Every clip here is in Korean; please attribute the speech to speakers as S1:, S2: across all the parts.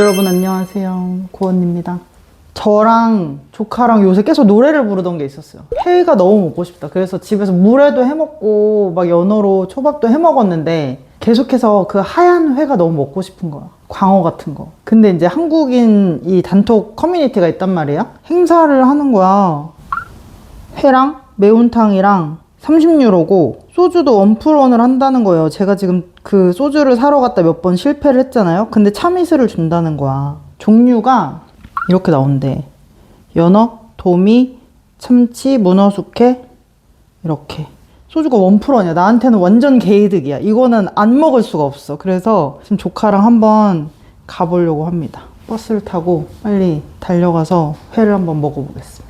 S1: 여러분 안녕하세요, 고언입니다. 저랑 조카랑 요새 계속 노래를 부르던 게 있었어요. 회가 너무 먹고 싶다. 그래서 집에서 물회도 해먹고 막 연어로 초밥도 해먹었는데 계속해서 그 하얀 회가 너무 먹고 싶은 거야. 광어 같은 거. 근데 이제 한국인 이 단톡 커뮤니티가 있단 말이야. 행사를 하는 거야. 회랑 매운탕이랑 30유로고 소주도 1+1을 한다는 거예요. 제가 지금 그 소주를 사러 갔다 몇 번 실패를 했잖아요. 근데 참이슬을 준다는 거야. 종류가 이렇게 나온대. 연어, 도미, 참치, 문어 숙회 이렇게. 소주가 1+1이야. 나한테는 완전 개이득이야. 이거는 안 먹을 수가 없어. 그래서 지금 조카랑 한번 가보려고 합니다. 버스를 타고 빨리 달려가서 회를 한번 먹어보겠습니다.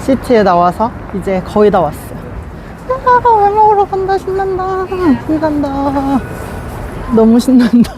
S1: 시티에 나와서 이제 거의 다 왔어요. 아, 회 먹으러 간다. 신난다. 신난다. 너무 신난다.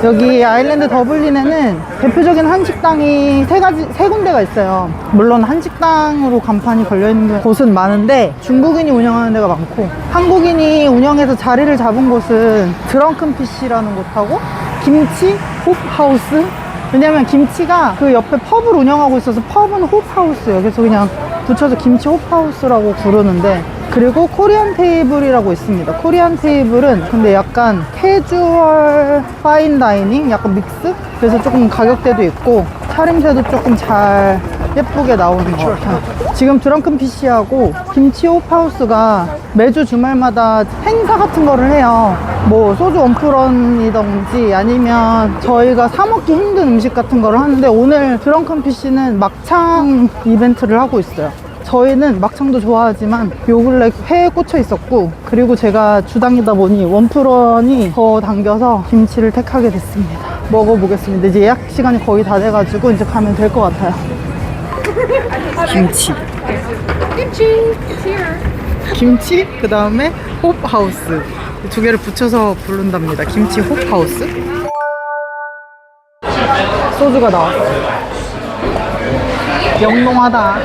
S1: 여기 아일랜드 더블린에는 대표적인 한식당이 세 군데가 있어요. 물론 한식당으로 간판이 걸려있는 곳은 많은데 중국인이 운영하는 데가 많고, 한국인이 운영해서 자리를 잡은 곳은 드렁큰 피쉬라는 곳하고 김치 홉하우스. 왜냐면 김치가 그 옆에 펍을 운영하고 있어서 펍은 홉하우스예요. 그래서 그냥 붙여서 김치 홉하우스라고 부르는데, 그리고 코리안 테이블이라고 있습니다. 코리안 테이블은 근데 약간 캐주얼 파인 다이닝, 약간 믹스? 그래서 조금 가격대도 있고 차림새도 조금 잘 예쁘게 나오는 것 같아요. 지금 드렁큰 피쉬하고 김치 홉하우스가 매주 주말마다 행사 같은 거를 해요. 뭐 소주 1+1이던지 아니면 저희가 사 먹기 힘든 음식 같은 거를 하는데, 오늘 드렁큰 피쉬는 막창 이벤트를 하고 있어요. 저희는 막창도 좋아하지만 요 근래 회에 꽂혀 있었고, 그리고 제가 주당이다 보니 1+1이 더 당겨서 김치를 택하게 됐습니다. 먹어보겠습니다. 이제 예약 시간이 거의 다 돼가지고 이제 가면 될 것 같아요. 김치, 김치, 그 다음에 홉하우스 두 개를 붙여서 부른답니다. 김치 홉하우스. 소주가 나왔어요. 영롱하다.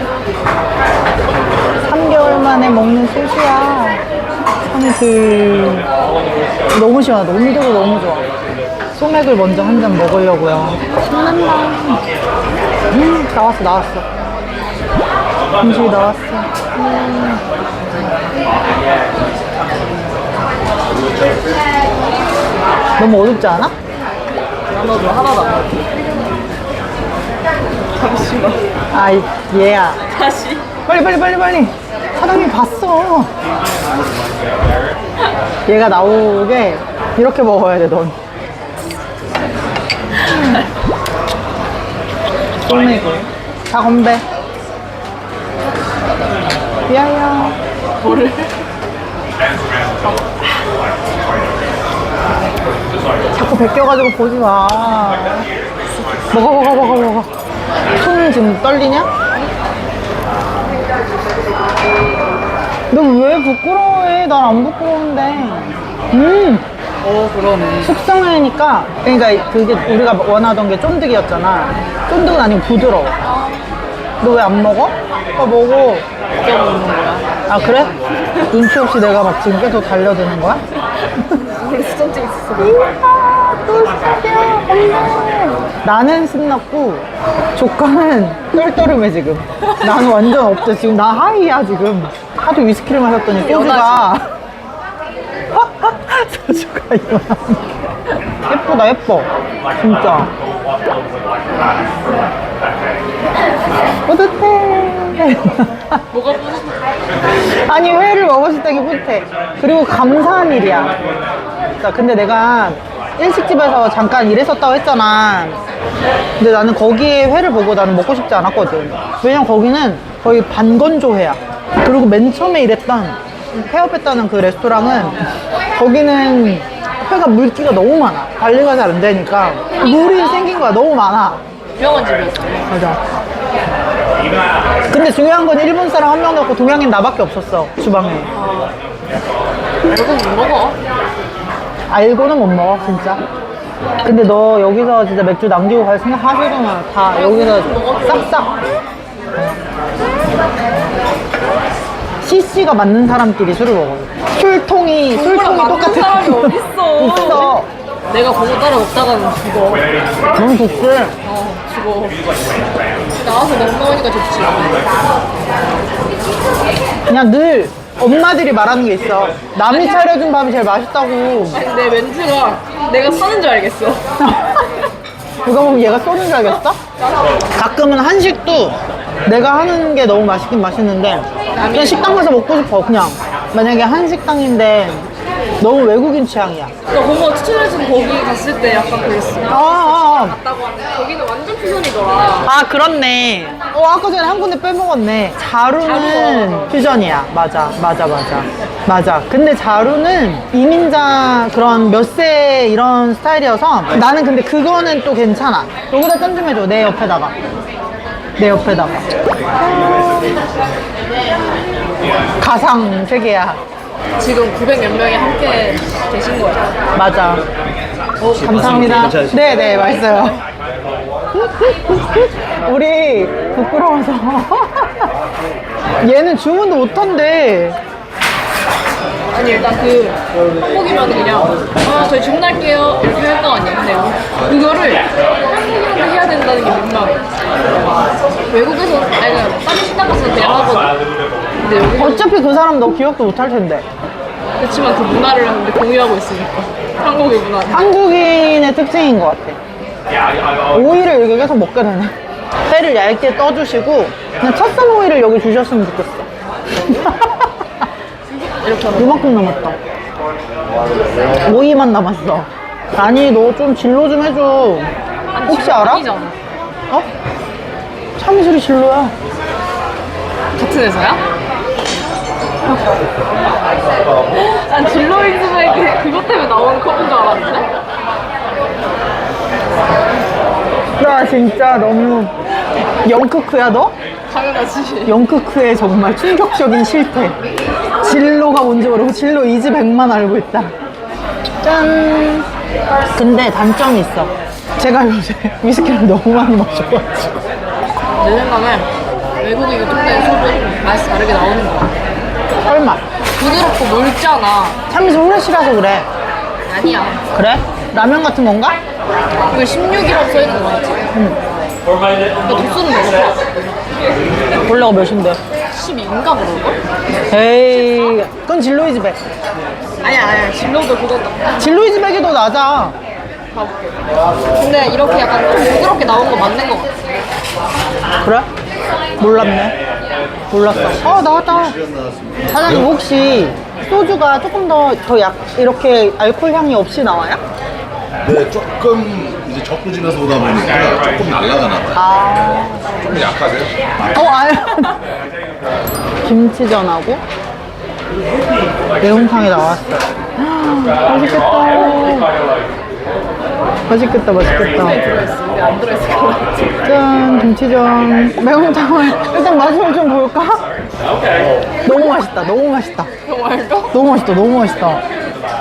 S1: 3개월 만에 먹는 소주야. 참 너무 시원하다. 온도도 너무 좋아. 소맥을 먼저 한 잔 먹으려고요. 신난다. 나왔어. 음식이 나왔어. 너무 어둡지 않아? 나도 하나도 안 먹어. 잠시만. 아, 얘야.
S2: 다시.
S1: 빨리. 사장님 봤어. 얘가 나오게 이렇게 먹어야 돼, 넌. 소맥을. 다 건배. 미안해요.
S2: 뭐를?
S1: 자꾸 베껴가지고 보지 마. 먹어. 손 지금 떨리냐? 너 왜 부끄러워해? 난 안 부끄러운데.
S2: 그러네.
S1: 숙성회니까, 그러니까 그게 우리가 원하던 게 쫀득이었잖아. 쫀득은 아니고 부드러워. 너 왜 안 먹어? 먹어.
S2: 어디서 먹는 거야?
S1: 아, 그래? 눈치 없이 내가 막 지금 계속 달려드는 거야?
S2: 우리 수전증 있었어.
S1: 또 시작이야. 엄마. 나는 신났고 조카는 똘똘해 지금. 나는 완전 없죠. 지금 나 하이야 지금. 하도 위스키를 마셨더니 소주가 소주가 예쁘다. 예뻐 진짜. 뿌듯해.
S2: 뭐가 뿌듯해?
S1: 아니, 회를 먹었을 때 뿌듯해. 그리고 감사한 일이야. 그러니까 근데 내가 일식집에서 잠깐 일했었다고 했잖아. 근데 나는 거기에 회를 보고 나는 먹고 싶지 않았거든. 왜냐면 거기는 거의 반건조회야. 그리고 맨 처음에 일했던 폐업했다는 그 레스토랑은 거기는 회가 물기가 너무 많아. 관리가 잘 안 되니까 물이 생긴 거야. 너무 많아.
S2: 유명한 집이었어.
S1: 맞아. 근데 중요한 건 일본 사람 한 명도 없고 동양인 나밖에 없었어, 주방에.
S2: 이거 못 먹어.
S1: 알고는 못 먹어 진짜. 근데 너 여기서 진짜 맥주 남기고 갈 생각 하시잖아. 다 여기서 싹싹 TC가 맞는 사람끼리 술을 먹어요. 술통이 똑같은
S2: 사람이 어딨어.
S1: 있어.
S2: 내가 그거 따라 먹다가는 죽어.
S1: 너무 좋지.
S2: 죽어. 나와서 먹으니까 좋지.
S1: 그냥 늘 엄마들이 말하는 게 있어. 남이 차려준 밥이 제일 맛있다고.
S2: 아니, 내 멘트가 내가 사는 줄 알겠어.
S1: 누가 보면 얘가 쏘는 줄 알겠어? 가끔은 한식도 내가 하는 게 너무 맛있긴 맛있는데 그냥 식당 가서 먹고 싶어. 그냥 만약에 한식당인데 너무 외국인 취향이야.
S2: 나 고모 추천해준 거기 갔을 때 약간 그랬어. 갔다고 하는데 거기는 완전 퓨전이더라.
S1: 아 그렇네. 아까 전에 한 군데 빼먹었네. 자루는 퓨전이야. 맞아. 근데 자루는 이민자 그런 몇 세 이런 스타일이어서 나는 근데 그거는 또 괜찮아. 여기다 짠 좀 해줘. 내 옆에다가. 가상 세계야.
S2: 지금 900몇 명이 함께 계신 거야.
S1: 맞아. 감사합니다. 네네, 맛있어요. 우리 부끄러워서. 얘는 주문도 못한대.
S2: 아니 일단 한국이면 그냥 저희 주문할게요 이렇게 할 거 아니야. 근데 그거를 한국인한테 해야 된다는 게 민망해. 외국에서 아니 그냥 다른 식당 가서 그냥 하거든. 근데 여기
S1: 어차피 그 사람 너 기억도 못할 텐데.
S2: 그렇지만 그 문화를 근데 공유하고 있으니까 한국의 문화를.
S1: 한국인의 특징인 것 같아. 오이를 이렇게 계속 먹게 되네. 회를 얇게 떠주시고 그냥 찹쌀 오이를 여기 주셨으면 좋겠어.
S2: 이렇게 하면
S1: 이만큼 남았다. 오이만 남았어. 아니 너 좀 진로 좀 해줘. 혹시 알아?
S2: 아니잖아.
S1: 어? 참이슬이 진로야.
S2: 같은 회사야? 난 진로인스마이크 그것 때문에 나오는 컵인 줄 알았는데?
S1: 나 진짜 너무 영크크야 너?
S2: 당연하지.
S1: 영크크의 정말 충격적인 실패. 진로가 뭔지 모르고 진로 이즈백만 알고 있다. 짠. 근데 단점이 있어. 제가 요새 위스키를 너무 많이 마셔가지고.
S2: 내 생각엔 외국인 유통된 소주 맛이 다르게 나오는 거 같아.
S1: 설마.
S2: 부드럽고 묽잖아.
S1: 참이슬 후레쉬라서 그래.
S2: 아니야.
S1: 그래? 라면 같은 건가?
S2: 이거 16이라고 써있는 거 같지? 너 도수는 먹어봐.
S1: 원래가 몇인데?
S2: 12인가 그럴걸?
S1: 에이, 그건 진로 이즈백.
S2: 아니야. 진로도 그거다.
S1: 진로 이즈백이 더 낮아.
S2: 가볼게. 근데 이렇게 약간 좀 부드럽게 나온 거 맞는 거 같아.
S1: 그래? 몰랐네. 몰랐어. 나왔다. 사장님 혹시 소주가 조금 더 이렇게 알코올 향이 없이 나와요?
S3: 네, 조금 이제 적구지나서 오다 보니까 조금 날아가나 봐요. 좀 약하세요?
S1: 아유. 김치전하고 매운탕이 나왔어. 맛있겠다.
S2: 근데 안 들어있을 것 같아.
S1: 짠, 김치전. 매운탕을 일단 맛을 좀 볼까? 너무 맛있다.
S2: 정말로?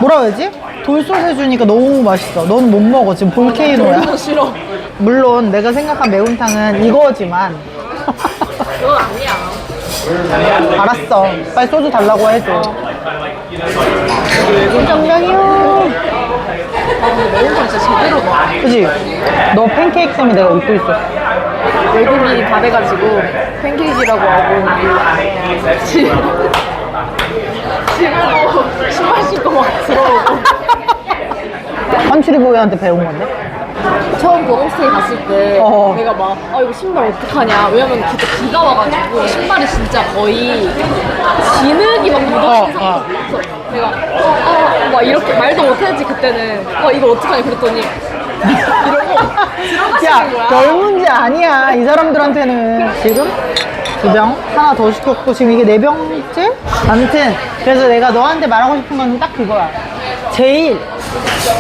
S1: 뭐라 해야지? 돌솥에 주니까 너무 맛있어. 넌 못 먹어. 지금 볼케이노야.
S2: 너무 싫어.
S1: 물론 내가 생각한 매운탕은 이거지만.
S2: 그건 아니야.
S1: 알았어. 빨리 소주 달라고 해줘. 짬장이요.
S2: 근데 매운탕 진짜 제대로 봐.
S1: 그치? 너 팬케이크 때문에 내가 웃고 있었어.
S2: 외국인이 다 돼가지고 팬케이크라고 하고 집에도 신발 신고 막 들어오고.
S1: 한추리보이한테 배운 건데?
S2: 처음 그 홈스테이 갔을 때
S1: 어.
S2: 내가 막 이거 신발 어떡하냐. 왜냐면 그때 비가 와가지고 신발이 진짜 거의 진흙이 막 묻어있는 상태였어. 그래서 내가 막 이렇게 말도 못했지 그때는. 이거 어떡하냐 그랬더니 이러고
S1: 야,
S2: 들어가시는 거야.
S1: 별 문제 아니야. 이 사람들한테는. 지금 2병? 하나 더 시켰고, 지금 이게 4병째? 아무튼, 그래서 내가 너한테 말하고 싶은 건 딱 그거야. 제일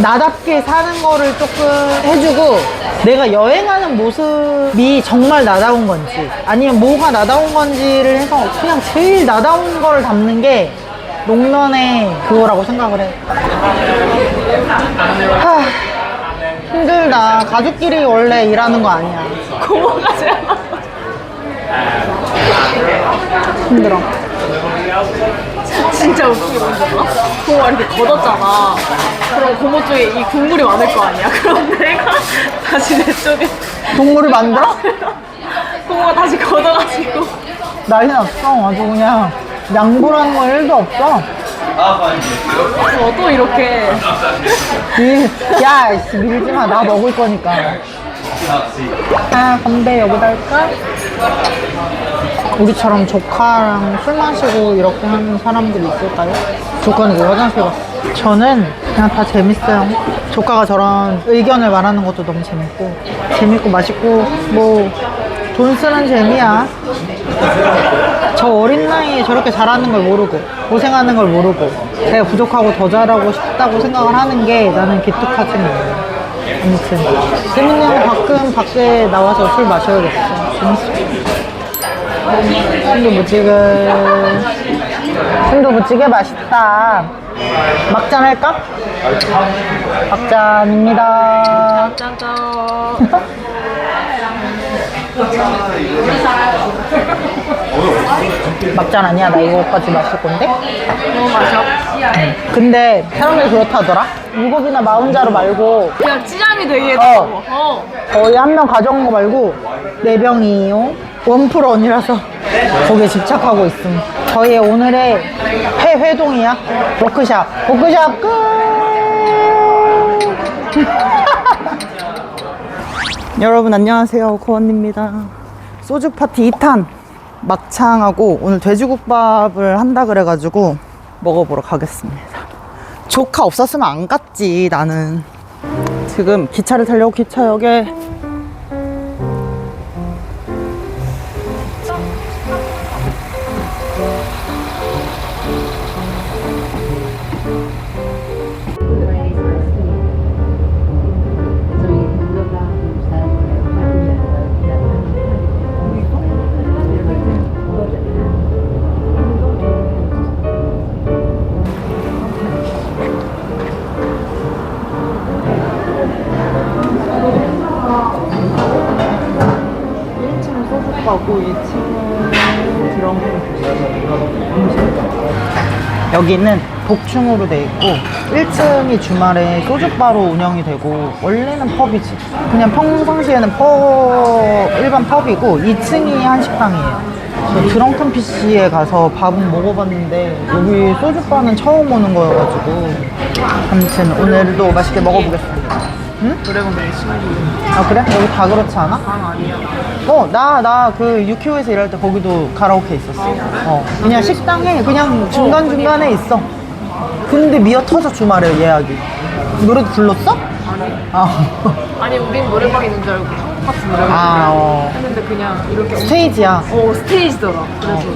S1: 나답게 사는 거를 조금 해주고, 내가 여행하는 모습이 정말 나다운 건지, 아니면 뭐가 나다운 건지를 해서 그냥 제일 나다운 거를 담는 게 롱런의 그거라고 생각을 해. 힘들다. 가족끼리 원래 일하는 거 아니야.
S2: 고모가 제일
S1: 힘들어.
S2: 진짜 웃긴 게 뭔지 알아? 고모가 이렇게 걷었잖아. 그럼 고모 쪽에 이 국물이 많을 거 아니야. 그럼 내가 다시 내 쪽에
S1: 동물을 만들어?
S2: 고모가 다시 걷어가지고
S1: 난리 났어. 아주 그냥 양보라는 거 1도 없어.
S2: 또 이렇게
S1: 야, 씨, 밀지 마. 나 먹을 거니까. 아, 건배 여기다 할까? 우리처럼 조카랑 술 마시고 이렇게 하는 사람들이 있을까요? 조카는 왜 화장실 갔어? 저는 그냥 다 재밌어요. 조카가 저런 의견을 말하는 것도 너무 재밌고 맛있고 뭐 돈 쓰는 재미야. 저 어린 나이에 저렇게 잘하는 걸 모르고 고생하는 걸 모르고 제가 부족하고 더 잘하고 싶다고 생각을 하는 게 나는 기특하지 않아요. 아무튼 재밌네요. 가끔 밖에 나와서 술 마셔야겠어. 재밌어. 순두부찌개 맛있다. 막잔 할까? 막잔입니다.
S2: 짠짠.
S1: 막잔 아니야. 나 이거까지 마실 건데.
S2: 너무 마셔.
S1: 근데 사람들이 그렇다더라. 7이나 40자루 말고
S2: 그냥 찌장이 되게
S1: 거의 한 명 가져온 거 말고 4병이에요. 1% 언니라서 거기에 집착하고 있음. 저희 오늘의 회동이야. 워크샵 끝. 여러분 안녕하세요. 고언입니다. 소주 파티 2탄 막창하고 오늘 돼지국밥을 한다 그래가지고 먹어보러 가겠습니다. 조카 없었으면 안 갔지. 나는 지금 기차를 타려고 기차역에 가고 2층은 드럼. 여기는 복층으로 돼 있고 1층이 주말에 소주바로 운영이 되고 원래는 펍이지. 그냥 평상시에는 일반 펍이고 2층이 한식당이에요. 저 드렁큰 피쉬에 가서 밥은 먹어봤는데 여기 소주바는 처음 오는 거여가지고 아무튼 오늘도 맛있게 먹어보겠습니다. 응?
S2: 노래방 열심히.
S1: 아 그래? 여기 다 그렇지 않아?
S2: 아니야.
S1: 나 그 유키오에서 일할 때 거기도 가라오케 있었어. 그냥 식당에 그냥 중간중간에 있어. 근데 미어 터져 주말에 예약이. 노래도 불렀어?
S2: 아니 우린 노래방 있는 줄 알고 한국 같은 노래방 했는데 그냥 이렇게
S1: 스테이지야.
S2: 스테이지더라.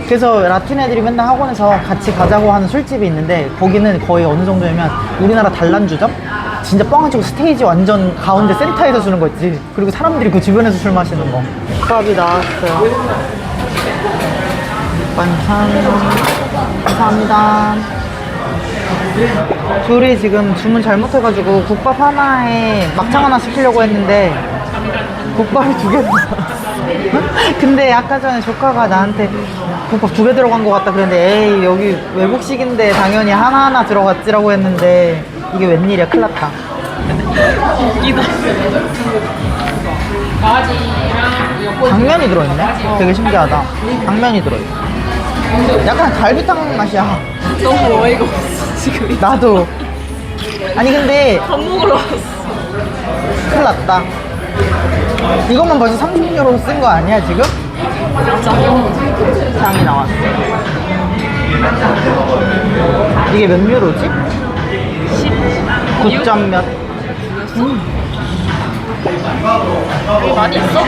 S1: 그래서 라틴 애들이 맨날 학원에서 같이 가자고 하는 술집이 있는데 거기는 거의 어느 정도냐면 우리나라 단란주점? 진짜 뻥안 치고 스테이지 완전 가운데 센터에서 주는 거 있지. 그리고 사람들이 그 주변에서 술 마시는 거. 국밥이 나왔어요. 반찬 감사합니다. 둘이 지금 주문 잘못해가지고 국밥 하나에 막창 하나 시키려고 했는데 국밥이 2개 들어갔어. 근데 아까 전에 조카가 나한테 국밥 2개 들어간 것 같다 그랬는데 에이 여기 외국식인데 당연히 하나하나 들어갔지라고 했는데 이게 웬일이야. 큰일 났다. 당면이 들어있네? 되게 신기하다. 당면이 들어있네. 약간 갈비탕 맛이야.
S2: 너무 어이가 없어 지금.
S1: 나도. 아니 근데
S2: 밥 먹으러 왔어.
S1: 큰일 났다. 이것만 벌써 30유로 쓴 거 아니야 지금? 장이 나왔어. 이게 몇 유로지? 9점 몇?
S2: 여기 많이 있어?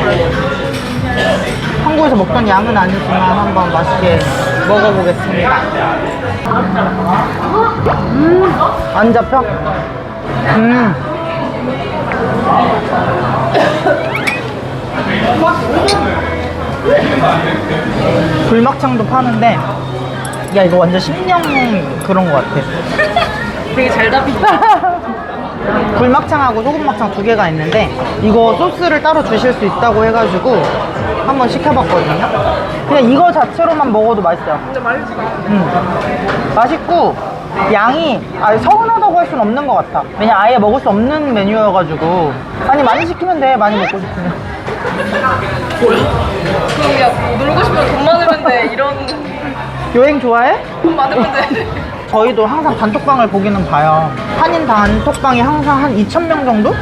S1: 한국에서 먹던 양은 아니지만 한번 맛있게 먹어보겠습니다. 안 잡혀? 불막창도 파는데 야 이거 완전 신령 그런 거 같아.
S2: 되게 잘 잡힌다.
S1: 불막창하고 소금막창 2개가 있는데 이거 소스를 따로 주실 수 있다고 해가지고 한번 시켜봤거든요. 그냥 이거 자체로만 먹어도 맛있어요.
S2: 진짜 맛있다.
S1: 맛있고 양이 서운하다고 할 수는 없는 것 같아. 왜냐 아예 먹을 수 없는 메뉴여가지고. 아니 많이 시키면 돼. 많이 먹고 싶으면.
S2: 그럼 야 놀고 싶으면 돈 많으면 돼. 이런
S1: 여행 좋아해?
S2: 돈 많으면 돼.
S1: 저희도 항상 단톡방을 보기는 봐요. 한인 단톡방이 항상 한 2,000명 정도?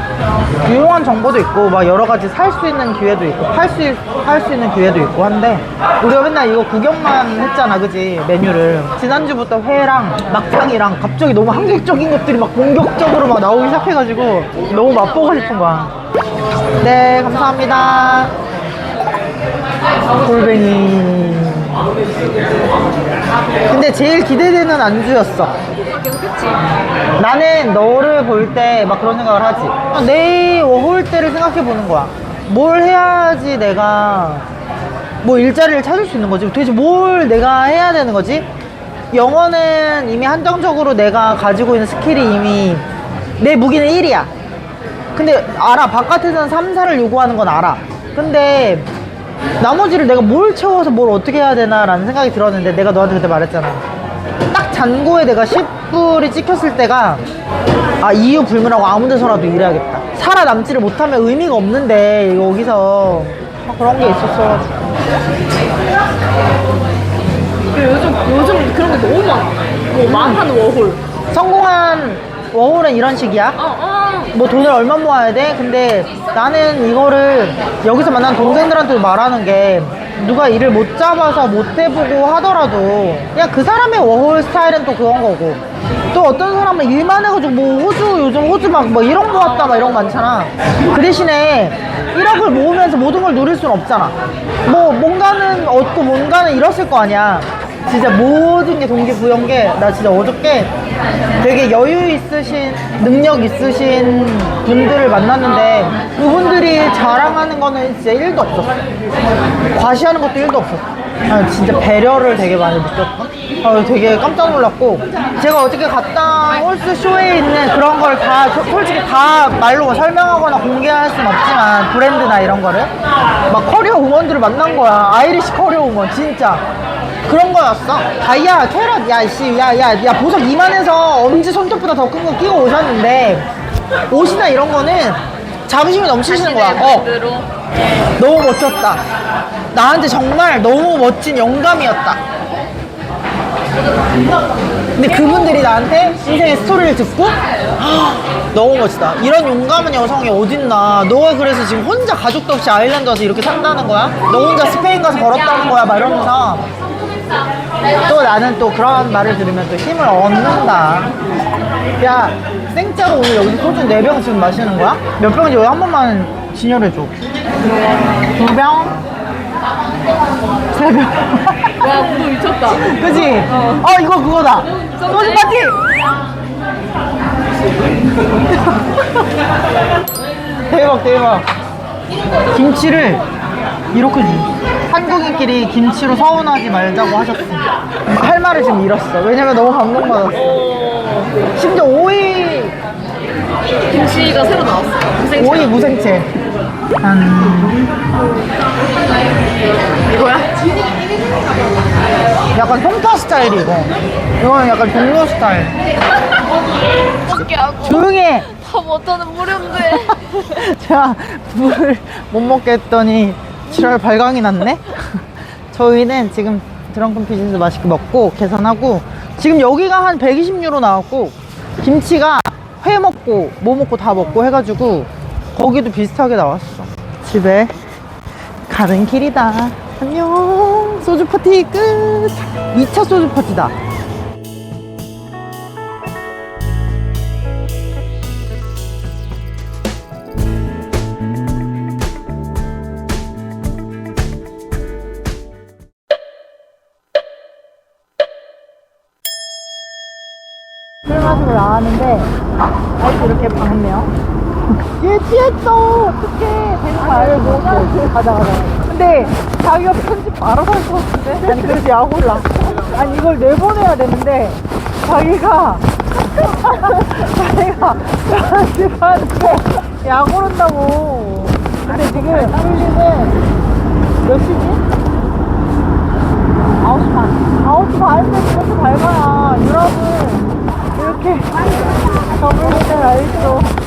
S1: 유용한 정보도 있고 막 여러 가지 살 수 있는 기회도 있고 팔 수 있는 기회도 있고 한데 우리가 맨날 이거 구경만 했잖아, 그지? 메뉴를. 지난주부터 회랑 막창이랑 갑자기 너무 한국적인 것들이 막 공격적으로 막 나오기 시작해가지고 너무 맛보고 싶은 거야. 네, 감사합니다. 골뱅이. 근데 제일 기대되는 안주였어.
S2: 그치?
S1: 나는 너를 볼 때 막 그런 생각을 하지. 내 워홀 때를 생각해 보는 거야. 뭘 해야지 내가 뭐 일자리를 찾을 수 있는 거지? 도대체 뭘 내가 해야 되는 거지? 영어는 이미 한정적으로 내가 가지고 있는 스킬이 이미 내 무기는 1이야. 근데 알아. 바깥에서는 3, 4를 요구하는 건 알아. 근데 나머지를 내가 뭘 채워서 뭘 어떻게 해야 되나 라는 생각이 들었는데 내가 너한테 그때 말했잖아. 딱 잔고에 내가 10불이 찍혔을 때가 이유 불문하고 아무 데서라도 일해야겠다. 살아남지를 못하면 의미가 없는데 여기서 그런 게 있었어.
S2: 요즘 그런 게 너무 많아. 뭐 망한 워홀.
S1: 성공한 워홀은 이런 식이야. 뭐 돈을 얼마 모아야 돼? 근데 나는 이거를 여기서 만난 동생들한테도 말하는 게 누가 일을 못 잡아서 못 해보고 하더라도 그냥 그 사람의 워홀 스타일은 또 그런 거고 또 어떤 사람은 일만 해가지고 뭐 호주 요즘 호주 막 뭐 1억 모았다 막 이런 거 많잖아. 그 대신에 1억을 모으면서 모든 걸 누릴 수는 없잖아. 뭐 뭔가는 얻고 뭔가는 잃었을 거 아니야. 진짜 모든 게 동기부여인 게 나 진짜 어저께 되게 여유 있으신 능력 있으신 분들을 만났는데 그분들이 자랑하는 거는 진짜 1도 없었어. 과시하는 것도 1도 없었어. 진짜 배려를 되게 많이 느꼈어. 되게 깜짝 놀랐고 제가 어저께 갔다 홀스 쇼에 있는 그런 걸 다 솔직히 다 말로 설명하거나 공개할 수는 없지만 브랜드나 이런 거를 막 커리어 우먼들을 만난 거야. 아이리시 커리어 우먼 진짜 그런 거였어. 다이아 캐럿 야 보석 이만해서 엄지 손톱보다 더 큰 거 끼고 오셨는데 옷이나 이런 거는 자부심이 넘치시는 거야. 너무 멋졌다. 나한테 정말 너무 멋진 영감이었다. 근데 그분들이 나한테 인생의 스토리를 듣고 너무 멋지다. 이런 용감한 여성이 어딨나. 너가 그래서 지금 혼자 가족도 없이 아일랜드 와서 이렇게 산다는 거야? 너 혼자 스페인 가서 걸었다는 거야? 막 이러면서 또 나는 또 그런 말을 들으면 또 힘을 얻는다. 야, 생짜로 오늘 여기서 소주 4병 지금 마시는 거야? 몇 병인지 왜 한 번만 진열해줘. 2병? 3병?
S2: 와, 구도 미쳤다.
S1: 그치? 이거 그거다. 소주 파티! 대박. 김치를 이렇게 주. 한국인끼리 김치로 서운하지 말자고 하셨어. 할 말을 지금 잃었어. 왜냐면 너무 감동받았어. 심지어 오이
S2: 김치가 새로 나왔어.
S1: 오이 무생채.
S2: 이거야?
S1: 약간 송파 스타일이고 이거는 약간 종로 스타일.
S2: 밖에 하고.
S1: 조용히 해.
S2: 다 못하는 무렵인데.
S1: 제가 물을 못 먹게 했더니 지랄 발광이 났네. 저희는 지금 드렁큰 피지도 맛있게 먹고 계산하고 지금 여기가 한 120유로 나왔고 김치가 회 먹고 뭐 먹고 다 먹고 해가지고 거기도 비슷하게 나왔어. 집에 가는 길이다. 안녕. 소주 파티 끝. 2차 소주 파티다. 술 마시고 나왔는데 아이고 이렇게 박네요. 얘 취했어. 어떡해. 되는 거 알고 가자. 근데 자기가 편집 알아서 할 것 같은데? 아니 그래도 약 올라. 아니 이걸 내보내야 되는데 자기가 편집하는데 약 오른다고. 근데 지금 풀리는 몇 시지? 9시 반. 9시 반인데 그렇게 밝아야 유럽은 이렇게 더블 모델 알죠?